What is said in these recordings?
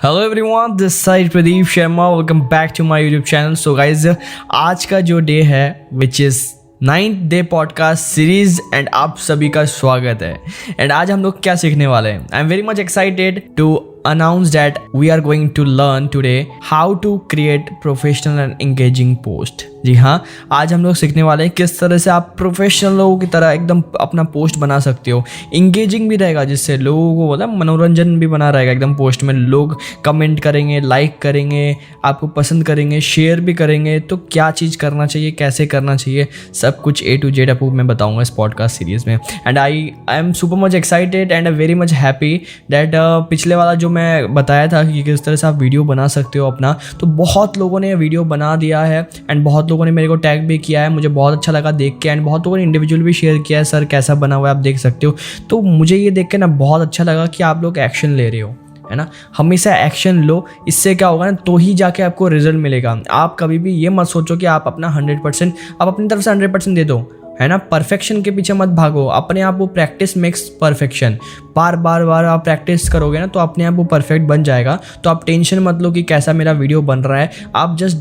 Hello everyone, this side Pradeep Sharma. Welcome back to my YouTube channel. So guys, आज का जो day है which is 9th day podcast series and आप सभी का स्वागत है। एंड आज हम लोग क्या सीखने वाले हैं? I am very much excited to announce that we are going to learn today how to create professional and engaging post। जी हाँ, आज हम लोग सीखने वाले हैं किस तरह से आप प्रोफेशनल लोगों की तरह एकदम अपना पोस्ट बना सकते हो। इंगेजिंग भी रहेगा, जिससे लोगों को मतलब मनोरंजन भी बना रहेगा एकदम। पोस्ट में लोग कमेंट करेंगे, लाइक करेंगे, आपको पसंद करेंगे, शेयर भी करेंगे। तो क्या चीज़ करना चाहिए, कैसे करना चाहिए, सब कुछ A to Z आपको मैं बताऊँगा इस पॉडकास्ट सीरीज़ में। And I am super much excited and very much happy that पिछले वाला जो मैं बताया था कि किस तरह से आप वीडियो बना सकते हो अपना, तो बहुत लोगों ने वीडियो बना दिया है एंड बहुत लोगों ने मेरे को टैग भी किया है। मुझे बहुत अच्छा लगा देख के एंड बहुत लोगों ने इंडिविजुअल भी शेयर किया है, सर कैसा बना हुआ है आप देख सकते हो। तो मुझे ये देख के ना बहुत अच्छा लगा कि आप लोग एक्शन ले रहे हो, है ना। हमेशा एक्शन लो, इससे क्या होगा ना, तो ही जाके आपको रिजल्ट मिलेगा। आप कभी भी ये मत सोचो कि आप अपना 100% आप अपनी तरफ से 100% दे दो, है ना। परफेक्शन के पीछे मत भागो, अपने आप वो प्रैक्टिस मेक्स परफेक्शन। बार बार आप प्रैक्टिस करोगे ना तो अपने आप वो परफेक्ट बन जाएगा। तो आप टेंशन मत लो कि कैसा मेरा वीडियो बन रहा है, आप जस्ट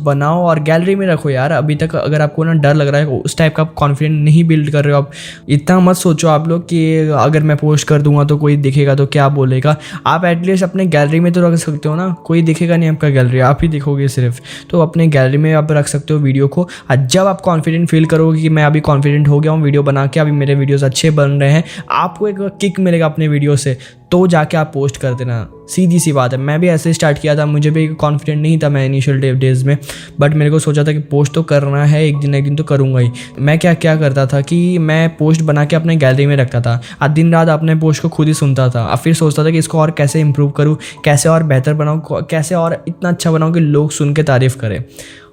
बनाओ और गैलरी में रखो यार। अभी तक अगर आपको ना डर लग रहा है, उस टाइप का कॉन्फिडेंस नहीं बिल्ड कर रहे हो आप, इतना मत सोचो आप लोग कि अगर मैं पोस्ट कर दूंगा तो कोई दिखेगा तो क्या बोलेगा। आप एटलीस्ट अपने गैलरी में तो रख सकते हो ना, कोई दिखेगा नहीं आपका गैलरी, आप ही दिखोगे सिर्फ। तो अपने गैलरी में आप रख सकते हो वीडियो को। जब आप कॉन्फिडेंट फील करोगे कि मैं अभी कॉन्फिडेंट हो गया हूँ वीडियो बना के, अभी मेरे वीडियोस अच्छे बन रहे हैं, आपको एक किक मिलेगा अपने वीडियो से, तो जाके आप पोस्ट कर देना। सीधी सी बात है, मैं भी ऐसे स्टार्ट किया था, मुझे भी कॉन्फिडेंट नहीं था मैं इनिशियल डेज में, बट मेरे को सोचा था कि पोस्ट तो करना है, एक दिन तो करूँगा ही। मैं क्या करता था कि मैं पोस्ट बना के अपने गैलरी में रखता था, आज दिन रात अपने पोस्ट को खुद ही सुनता था। अब फिर सोचता था कि इसको और कैसे इंप्रूव करूँ, कैसे और बेहतर बनाऊँ, कैसे और इतना अच्छा बनाऊँ कि लोग सुन के तारीफ़ करें।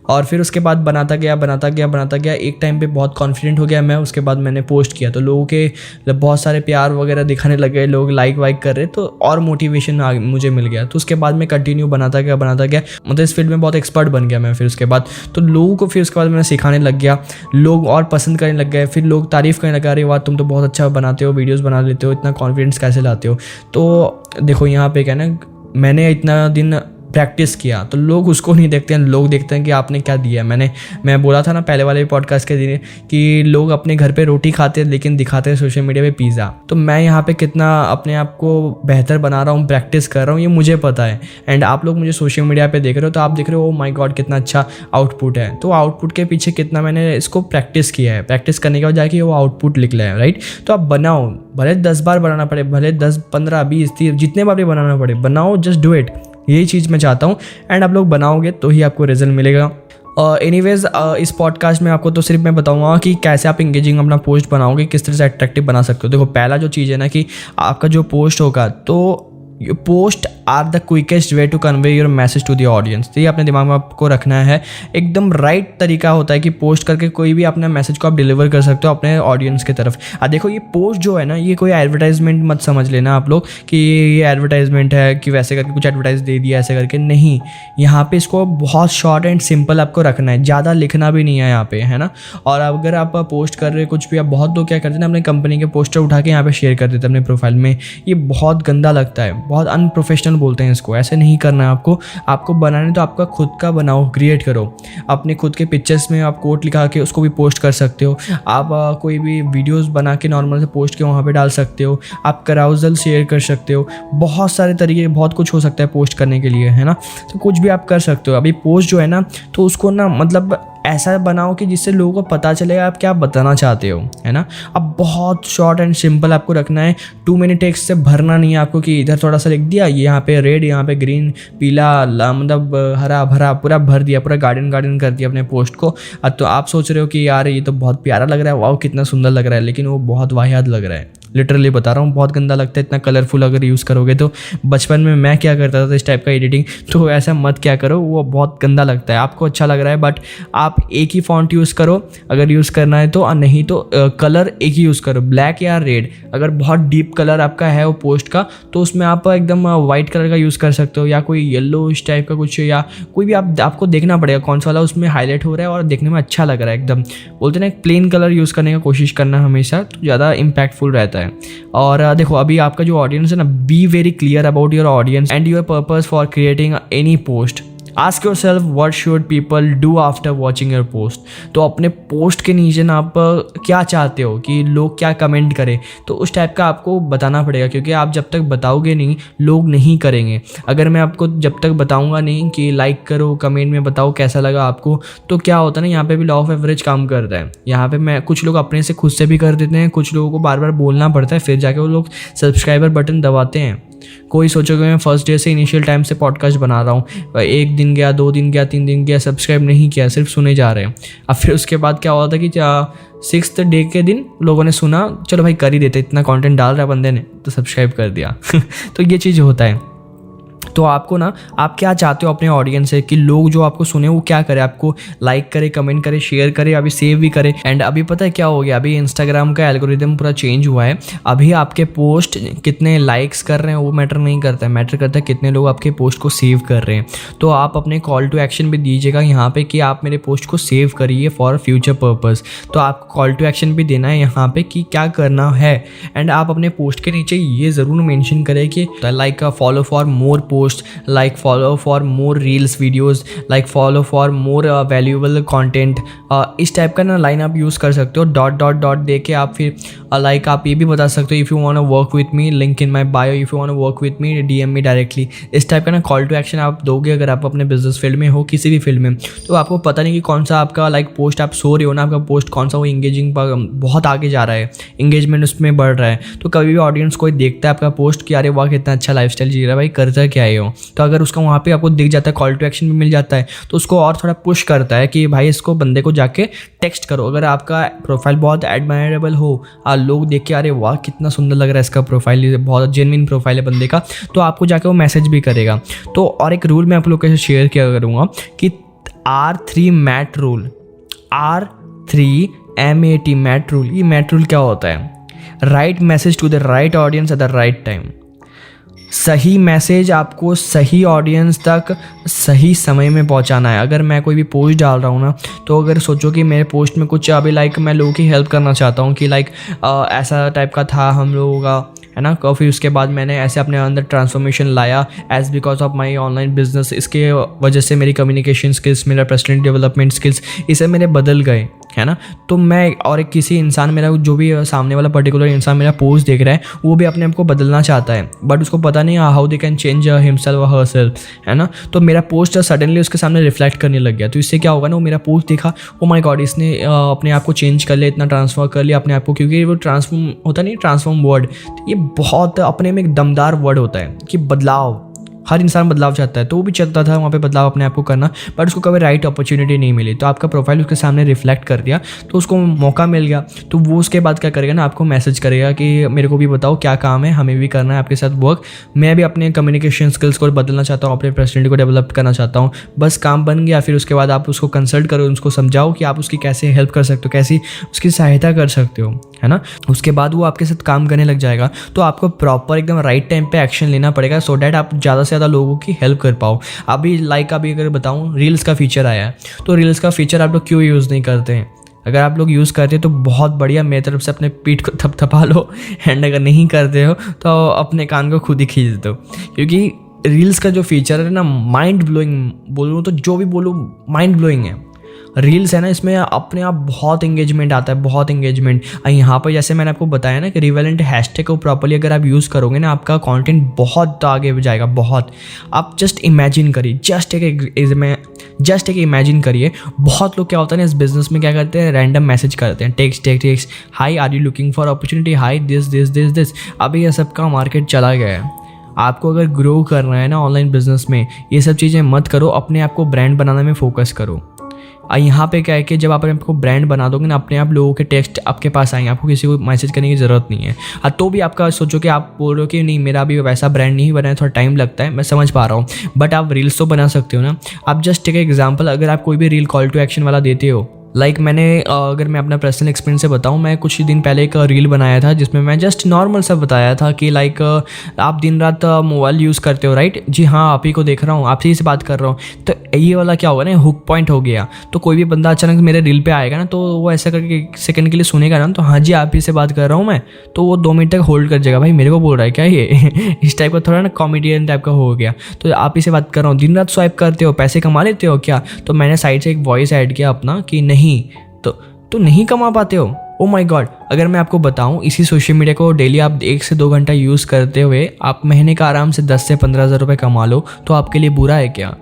और फिर उसके बाद बनाता गया। एक टाइम पे बहुत कॉन्फिडेंट हो गया मैं। उसके बाद मैंने पोस्ट किया तो लोगों के बहुत सारे प्यार वगैरह दिखाने लगे, लोग लाइक वाइक कर रहे, तो और मोटिवेशन मुझे मिल गया। तो उसके बाद मैं कंटिन्यू बनाता गया, मतलब इस फील्ड में बहुत एक्सपर्ट बन गया मैं। फिर उसके बाद तो लोगों को फिर उसके बाद मैंने सिखाने लग गया, लोग और पसंद करने लग गए, फिर लोग तारीफ़ करने लगा, अरे वाह तुम तो बहुत अच्छा बनाते हो, वीडियोज़ बना लेते हो, इतना कॉन्फिडेंस कैसे लाते हो। तो देखो यहाँ पे क्या ना, मैंने इतना दिन प्रैक्टिस किया तो लोग उसको नहीं देखते हैं, लोग देखते हैं कि आपने क्या दिया। मैं बोला था ना पहले वाले पॉडकास्ट के दिन कि लोग अपने घर पे रोटी खाते हैं लेकिन दिखाते हैं सोशल मीडिया पे पिज़्ज़ा। तो मैं यहाँ पे कितना अपने आप को बेहतर बना रहा हूँ, प्रैक्टिस कर रहा हूँ, ये मुझे पता है। एंड आप लोग मुझे सोशल मीडिया पे देख रहे हो तो आप देख रहे हो ओ माय गॉड कितना अच्छा आउटपुट है। तो आउटपुट के पीछे कितना मैंने इसको प्रैक्टिस किया है, प्रैक्टिस करने के बाद जाके वो आउटपुट निकला है, राइट। तो आप बनाओ, भले 10 बार बनाना पड़े, भले 10, 15, 20, 30 जितने बार भी बनाना पड़े, बनाओ, जस्ट डू इट। यही चीज़ मैं चाहता हूँ एंड आप लोग बनाओगे तो ही आपको रिजल्ट मिलेगा। एनीवेज इस पॉडकास्ट में आपको तो सिर्फ मैं बताऊंगा कि कैसे आप इंगेजिंग अपना पोस्ट बनाओगे, किस तरह से अट्रैक्टिव बना सकते हो। देखो पहला जो चीज़ है ना कि आपका जो पोस्ट होगा, तो post are the quickest way to convey your message to the audience. तो ये अपने दिमाग में आपको रखना है। एकदम राइट तरीका होता है कि पोस्ट करके कोई भी अपना मैसेज को आप डिलीवर कर सकते हो अपने ऑडियंस की तरफ। देखो ये पोस्ट जो है ना, ये कोई एडवर्टाइजमेंट मत समझ लेना आप लोग कि ये एडवर्टाइजमेंट है कि वैसे करके कुछ एडवर्टाइज दे दिया ऐसे करके, नहीं। यहाँ पे इसको बहुत शॉर्ट एंड सिंपल आपको रखना है, ज़्यादा लिखना भी नहीं है यहाँ पे, है ना। और अगर आप पोस्ट कर रहे कुछ भी, आप बहुत लोग क्या करते हैं ना, अपने कंपनी के पोस्टर उठा के यहाँ पे शेयर कर देते हैं अपने प्रोफाइल में। ये बहुत गंदा लगता है, बहुत अनप्रोफेशनल बोलते हैं इसको। ऐसे नहीं करना है आपको बनाने तो आपका खुद का बनाओ, क्रिएट करो अपने खुद के पिक्चर्स में। आप कोट लिखा के उसको भी पोस्ट कर सकते हो। आप कोई भी वीडियोस बना के नॉर्मल से पोस्ट के वहाँ पे डाल सकते हो। आप कराउजल शेयर कर सकते हो। बहुत सारे तरीके, बहुत कुछ हो सकता है पोस्ट करने के लिए, है ना। तो कुछ भी आप कर सकते हो। अभी पोस्ट जो है ना, तो उसको ना मतलब ऐसा बनाओ कि जिससे लोगों को पता चलेगा आप क्या बताना चाहते हो, है ना। अब बहुत शॉर्ट एंड सिंपल आपको रखना है। 2 मिनट टेक्स्ट से भरना नहीं है आपको कि इधर थोड़ा सा लिख दिया, यहाँ पे रेड, यहाँ पे ग्रीन, पीला, मतलब हरा भरा, पूरा भर दिया, पूरा गार्डन कर दिया अपने पोस्ट को। तो आप सोच रहे हो कि यार ये तो बहुत प्यारा लग रहा है, वाह कितना सुंदर लग रहा है, लेकिन वो बहुत वाहियात लग रहा है। लिटरली बता रहा हूँ, बहुत गंदा लगता है इतना कलरफुल अगर यूज़ करोगे तो। बचपन में मैं क्या करता था इस टाइप का एडिटिंग, तो ऐसा मत क्या करो, वो बहुत गंदा लगता है। आपको अच्छा लग रहा है बट आप एक ही फॉन्ट यूज़ करो अगर यूज़ करना है तो, और नहीं तो कलर एक ही यूज़ करो, ब्लैक या रेड। अगर बहुत डीप कलर आपका है वो पोस्ट का, तो उसमें आप एकदम वाइट कलर का यूज़ कर सकते हो, या कोई येलो इस टाइप का कुछ, या कोई भी आपको देखना पड़ेगा कौन सा वाला उसमें हाईलाइट हो रहा है और देखने में अच्छा लग रहा है एकदम। बोलते ना प्लेन कलर यूज़ करने का कोशिश करना हमेशा, तो ज़्यादा इम्पैक्टफुल रहता है। करता है। और देखो अभी आपका जो ऑडियंस है ना, be very clear about your audience and your purpose for creating any post. Ask your self what should people do after watching your post. तो अपने पोस्ट के नीचे ना आप क्या चाहते हो कि लोग क्या कमेंट करें, तो उस टाइप का आपको बताना पड़ेगा, क्योंकि आप जब तक बताओगे नहीं लोग नहीं करेंगे। अगर मैं आपको जब तक बताऊंगा नहीं कि लाइक करो, कमेंट में बताओ कैसा लगा आपको, तो क्या होता है ना, यहाँ पे भी लॉ ऑफ एवरेज काम करता है। यहाँ पे मैं कुछ लोग अपने से खुद से भी कर देते हैं, कुछ लोगों को बार बार बोलना पड़ता है, फिर जाके वो लोग सब्सक्राइबर बटन दबाते हैं। कोई सोचोगे मैं फर्स्ट डे से इनिशियल टाइम से पॉडकास्ट बना रहा हूँ, 1 दिन गया, 2 दिन गया, 3 दिन गया, सब्सक्राइब नहीं किया, सिर्फ सुने जा रहे हैं। अब फिर उसके बाद क्या हुआ था कि 6th डे के दिन लोगों ने सुना, चलो भाई कर ही देते, इतना कंटेंट डाल रहा है बंदे ने, तो सब्सक्राइब कर दिया। तो ये चीज़ होता है। तो आपको ना, आप क्या चाहते हो अपने ऑडियंस से कि लोग जो आपको सुने वो क्या करे, आपको लाइक करे, कमेंट करे, शेयर करे, अभी सेव भी करे। एंड अभी पता है क्या हो गया, अभी इंस्टाग्राम का एल्गोरिदम पूरा चेंज हुआ है। अभी आपके पोस्ट कितने लाइक्स कर रहे हैं वो मैटर नहीं करता है, मैटर करता है कितने लोग आपके पोस्ट को सेव कर रहे हैं। तो आप अपने कॉल टू एक्शन भी दीजिएगा यहाँ पे कि आप मेरे पोस्ट को सेव करिए फॉर फ्यूचर पर्पस। तो आपको कॉल टू एक्शन भी देना है यहाँ पे कि क्या करना है। एंड आप अपने पोस्ट के नीचे ये ज़रूर मेंशन करें कि like follow for more post, like follow for more reels videos, like follow for more valuable content। इस टाइप का ना लाइन आप यूज़ कर सकते हो। डॉट दे के आप फिर लाइक आप ये भी बता सकते हो, if you want to work with me, link in my bio, if you want to work with me, DM me directly. इस टाइप का ना कॉल टू एक्शन आप दोगे अगर आप अपने बिजनेस फील्ड में हो, किसी भी फील्ड में। तो आपको पता नहीं कि कौन सा आपका लाइक पोस्ट आप सो रहे हो ना, आपका पोस्ट कौन सा वो इंगेजिंग बहुत आगे जा रहा है, इंगेजमेंट उसमें बढ़ रहा है। तो कभी भी ऑडियंस कोई देखता है आपका पोस्ट कि अरे वाह कितना अच्छा लाइफस्टाइल जी रहा है भाई, करता क्या है हो, तो अगर उसका वहाँ पे आपको दिख जाता है, कॉल टू एक्शन भी मिल जाता है, तो उसको और थोड़ा पुश करता है कि भाई इसको बंदे को जाके टेक्स्ट करो। अगर आपका प्रोफाइल बहुत एडमायरेबल हो, लोग देख के अरे वाह कितना सुंदर लग रहा है इसका प्रोफाइल, बहुत जेन्युइन प्रोफाइल है बंदे का, तो आपको जाके वो मैसेज भी करेगा। तो और एक रूल मैं आप लोग के साथ शेयर किया करूँगा कि R3 MAT rule, R3MAT MAT rule. ये मैट रूल क्या होता है? Right message to the right audience at the right time. सही मैसेज आपको सही ऑडियंस तक सही समय में पहुंचाना है। अगर मैं कोई भी पोस्ट डाल रहा हूँ ना, तो अगर सोचो कि मेरे पोस्ट में कुछ अभी लाइक मैं लोगों की हेल्प करना चाहता हूँ कि लाइक ऐसा टाइप का था हम लोगों का, है ना, फिर उसके बाद मैंने ऐसे अपने अंदर ट्रांसफॉर्मेशन लाया as because of my online business. इसके वजह से मेरी कम्युनिकेशन स्किल्स, मेरा पर्सनल डेवलपमेंट स्किल्स, इसे मेरे बदल गए, है ना। तो मैं और एक किसी इंसान, मेरा जो भी सामने वाला पर्टिकुलर इंसान मेरा पोस्ट देख रहा है, वो भी अपने आप को बदलना चाहता है, बट उसको पता नहीं how they can change himself और हरसेल्फ, है ना। तो मेरा पोस्ट सडनली उसके सामने रिफ्लेक्ट करने लग गया। तो इससे क्या होगा ना, वो मेरा पोस्ट देखा, ओ माय गॉड इसने अपने आप को चेंज कर लिया, इतना ट्रांसफर कर लिया अपने आप को, क्योंकि वो ट्रांसफॉर्म होता नहीं, ट्रांसफॉर्म वर्ड, ये बहुत अपने में एक दमदार वर्ड होता है कि बदलाव। हर इंसान बदलाव चाहता है, तो वो भी चाहता था वहाँ पे बदलाव अपने आप को करना, बट उसको कभी राइट अपॉर्चुनिटी नहीं मिली। तो आपका प्रोफाइल उसके सामने रिफ्लेक्ट कर दिया, तो उसको मौका मिल गया। तो वो उसके बाद क्या करेगा ना, आपको मैसेज करेगा कि मेरे को भी बताओ क्या काम है, हमें भी करना है आपके साथ वर्क, मैं भी अपने कम्युनिकेशन स्किल्स को बदलना चाहता हूँ, अपने पर्सनैलिटी को डेवलप करना चाहता हूँ। बस काम बन गया। फिर उसके बाद आप उसको कंसल्ट करो, उसको समझाओ कि आप उसकी कैसे हेल्प कर सकते हो, कैसी उसकी सहायता कर सकते हो, है ना। उसके बाद वो आपके साथ काम करने लग जाएगा। तो आपको प्रॉपर एकदम राइट टाइम पे एक्शन लेना पड़ेगा, सो डैट आप ज़्यादा से ज़्यादा लोगों की हेल्प कर पाओ। अभी लाइक अभी अगर बताऊँ, रील्स का फीचर आया है, तो रील्स का फीचर आप लोग क्यों यूज़ नहीं करते हैं? अगर आप लोग यूज़ करते हैं तो बहुत बढ़िया, मेरी तरफ से अपने पीठ को थपथपा लो। एंड अगर नहीं करते हो तो अपने कान को खुद ही खींच दो, क्योंकि रील्स का जो फीचर है ना, माइंड ब्लोइंग बोलूँ तो, जो भी बोलूँ माइंड ब्लोइंग है। रील्स है ना, इसमें अपने आप बहुत इंगेजमेंट आता है, बहुत इंगेजमेंट। यहाँ पर जैसे मैंने आपको बताया ना कि रिवेलेंट हैशटैग को प्रॉपर्ली अगर आप यूज़ करोगे ना, आपका कंटेंट बहुत आगे जाएगा, बहुत। आप जस्ट इमेजिन करिए, जस्ट एक इमेजिन करिए। बहुत लोग क्या होता है ना इस बिजनेस में, क्या करते हैं, रैंडम मैसेज करते हैं, text, hi are you looking for opportunity, hi this. अभी ये सबका मार्केट चला गया है। आपको अगर ग्रो करना है ना ऑनलाइन बिजनेस में, ये सब चीज़ें मत करो, अपने आप को ब्रांड बनाने में फोकस करो। यहाँ पे क्या है कि जब आप आपको ब्रांड बना दोगे ना, अपने आप लोगों के टेक्स्ट आपके पास आएंगे, आपको किसी को मैसेज करने की ज़रूरत नहीं है। तो भी आपका सोचो कि आप बोल रहे हो कि नहीं मेरा अभी वैसा ब्रांड नहीं बना है, थोड़ा टाइम लगता है, मैं समझ पा रहा हूँ, बट आप रील्स तो बना सकते हो ना। आप जस्ट टेक एग्जांपल, अगर आप कोई भी रील कॉल टू एक्शन वाला देते हो, मैंने अगर मैं अपना पर्सनल एक्सपीरियंस से बताऊं, मैं कुछ ही दिन पहले एक रील बनाया था जिसमें मैं जस्ट नॉर्मल सा बताया था कि आप दिन रात मोबाइल यूज़ करते हो राइट। जी हाँ, आप ही को देख रहा हूँ, आपसे ही से बात कर रहा हूँ। तो ये वाला क्या होगा ना, हुक पॉइंट हो गया। तो कोई भी बंदा अचानक मेरे रील पे आएगा ना, तो वो ऐसा करके एक सेकंड के लिए सुनेगा ना, तो हाँ जी आप ही से बात कर रहा हूँ मैं, तो वो 2 मिनट तक होल्ड कर जाएगा, भाई मेरे को बोल रहा है क्या ये इस टाइप का थोड़ा ना कॉमेडियन टाइप का हो गया। तो आप ही से बात कर रहा हूँ, दिन रात स्वाइप करते हो, पैसे कमा लेते हो क्या? तो मैंने साइड से एक वॉइस ऐड किया अपना कि नहीं, तो नहीं कमा पाते हो। ओ माय गॉड, अगर मैं आपको बताऊं इसी सोशल मीडिया को डेली आप 1 से 2 घंटा यूज़ करते हुए आप महीने का आराम से 10 से 15 हज़ार रुपये कमा लो, तो आपके लिए बुरा है क्या?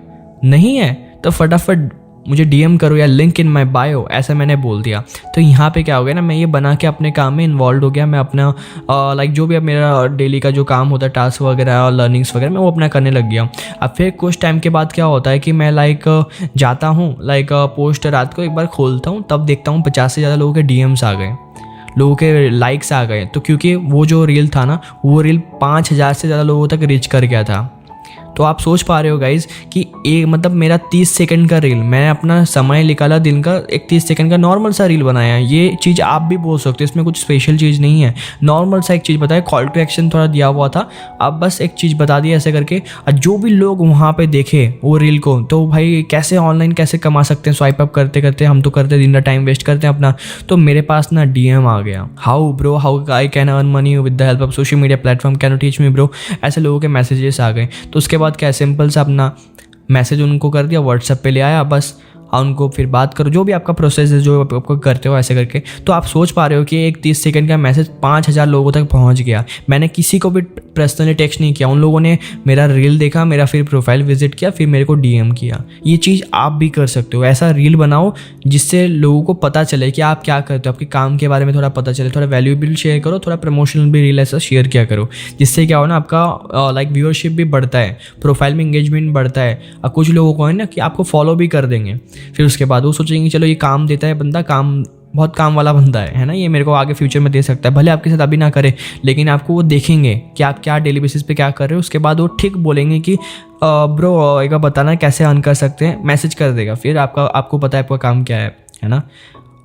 नहीं है। तो फटाफट मुझे डीएम करो या लिंक इन माय बायो, ऐसा मैंने बोल दिया। तो यहाँ पे क्या हो गया ना, मैं ये बना के अपने काम में इन्वॉल्व हो गया। मैं अपना जो भी अब मेरा डेली का जो काम होता है, टास्क वगैरह और लर्निंग्स वगैरह, मैं वो अपना करने लग गया। अब फिर कुछ टाइम के बाद क्या होता है कि मैं जाता हूँ पोस्ट रात को एक बार खोलता हूँ, तब देखता हूँ 50 से ज़्यादा लोगों के डीएम्स आ गए, लोगों के लाइक्स आ गए। तो क्योंकि वो जो रील था ना, वो रील 5000 से ज़्यादा लोगों तक रीच कर गया था। तो आप सोच पा रहे हो गाइज कि मेरा 30 सेकंड का रील, मैंने अपना समय निकाला दिन का, एक 30 सेकंड का नॉर्मल सा रील बनाया। ये चीज़ आप भी बोल सकते हो, इसमें कुछ स्पेशल चीज़ नहीं है, नॉर्मल सा एक चीज़ बताया, कॉल टू एक्शन थोड़ा दिया हुआ था, आप बस एक चीज़ बता दिया ऐसे करके। और जो भी लोग वहाँ पे देखे वो रील को, तो भाई कैसे ऑनलाइन कैसे कमा सकते हैं स्वाइप अप करते करते, हम तो करते दिन रात टाइम वेस्ट करते हैं अपना। तो मेरे पास ना डीएम आ गया, how bro, how I can earn money with the help of social media platform, can you teach me bro, ऐसे लोगों के मैसेजेस आ गए। तो उसके बाद क्या, सिंपल सा अपना मैसेज उनको कर दिया, व्हाट्सएप पे ले आया बस, उनको फिर बात करो, जो भी आपका प्रोसेस है जो आपको करते हो ऐसे करके। तो आप सोच पा रहे हो कि एक 30 सेकंड का मैसेज 5000 लोगों तक पहुंच गया। मैंने किसी को भी पर्सनली टेक्स्ट नहीं किया, उन लोगों ने मेरा रील देखा, मेरा फिर प्रोफाइल विजिट किया, फिर मेरे को डीएम किया। ये चीज़ आप भी कर सकते हो, ऐसा रील बनाओ जिससे लोगों को पता चले कि आप क्या करते हो, आपके काम के बारे में थोड़ा पता चले, थोड़ा वैल्यूएबल शेयर करो, थोड़ा प्रमोशनल भी रील ऐसा शेयर किया करो, जिससे क्या हो ना, आपका व्यूअरशिप भी बढ़ता है, प्रोफाइल में इंगेजमेंट बढ़ता है। और कुछ लोगों को है ना कि आपको फॉलो भी कर देंगे, फिर उसके बाद वो सोचेंगे चलो ये काम देता है बंदा, बहुत काम वाला बंदा है ना, ये मेरे को आगे फ्यूचर में दे सकता है। भले आपके साथ अभी ना करे, लेकिन आपको वो देखेंगे कि आप क्या डेली बेसिस पे क्या कर रहे हो। उसके बाद वो ठीक बोलेंगे कि ब्रो एक बार बताना कैसे अर्न कर सकते हैं, मैसेज कर देगा, फिर आपको पता है आपका काम क्या है ना।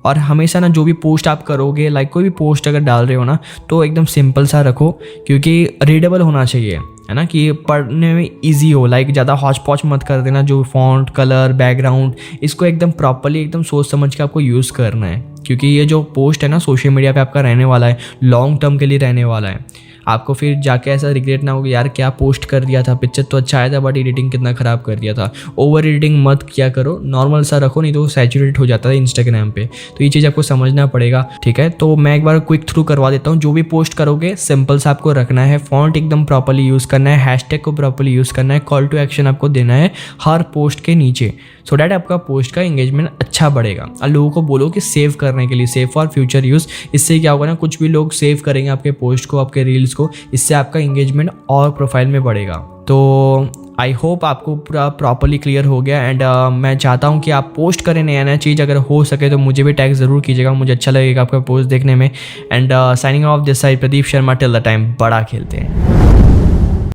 और हमेशा ना जो भी पोस्ट आप करोगे, कोई भी पोस्ट अगर डाल रहे हो ना, तो एकदम सिंपल सा रखो, क्योंकि रीडेबल होना चाहिए, है ना, कि पढ़ने में इजी हो। ज़्यादा हौच पौच मत कर देना, जो फॉन्ट, कलर, बैकग्राउंड, इसको एकदम प्रॉपर्ली एकदम सोच समझ के आपको यूज़ करना है। क्योंकि ये जो पोस्ट है ना सोशल मीडिया पे आपका रहने वाला है, लॉन्ग टर्म के लिए रहने वाला है। आपको फिर जाके ऐसा रिग्रेट ना हो कि यार क्या पोस्ट कर दिया था, पिक्चर तो अच्छा आया था बट एडिटिंग कितना ख़राब कर दिया था। ओवर एडिटिंग मत किया करो, नॉर्मल सा रखो, नहीं तो सैचुरेट हो जाता है इंस्टाग्राम पे। तो ये चीज़ आपको समझना पड़ेगा, ठीक है। तो मैं एक बार क्विक थ्रू करवा देता हूँ। जो भी पोस्ट करोगे सिंपल सा आपको रखना है, फॉन्ट एकदम प्रॉपर्ली यूज़ करना है, हैशटैग को प्रॉपर्ली यूज़ करना है, कॉल टू एक्शन आपको देना है हर पोस्ट के नीचे, सो डैट आपका पोस्ट का एंगेजमेंट अच्छा बढ़ेगा। और लोगों को बोलो कि सेव करने के लिए, सेव फॉर फ्यूचर यूज़। इससे क्या होगा ना, कुछ भी लोग सेव करेंगे आपके पोस्ट को, आपके रील्स को, इससे आपका एंगेजमेंट और प्रोफाइल में बढ़ेगा। तो आई होप आपको पूरा प्रॉपर्ली क्लियर हो गया। एंड मैं चाहता हूँ कि आप पोस्ट करें नया नया चीज़, अगर हो सके तो मुझे भी टैग ज़रूर कीजिएगा, मुझे अच्छा लगेगा आपका पोस्ट देखने में। And signing off this side Pradeep Sharma, till the time बड़ा खेलते हैं।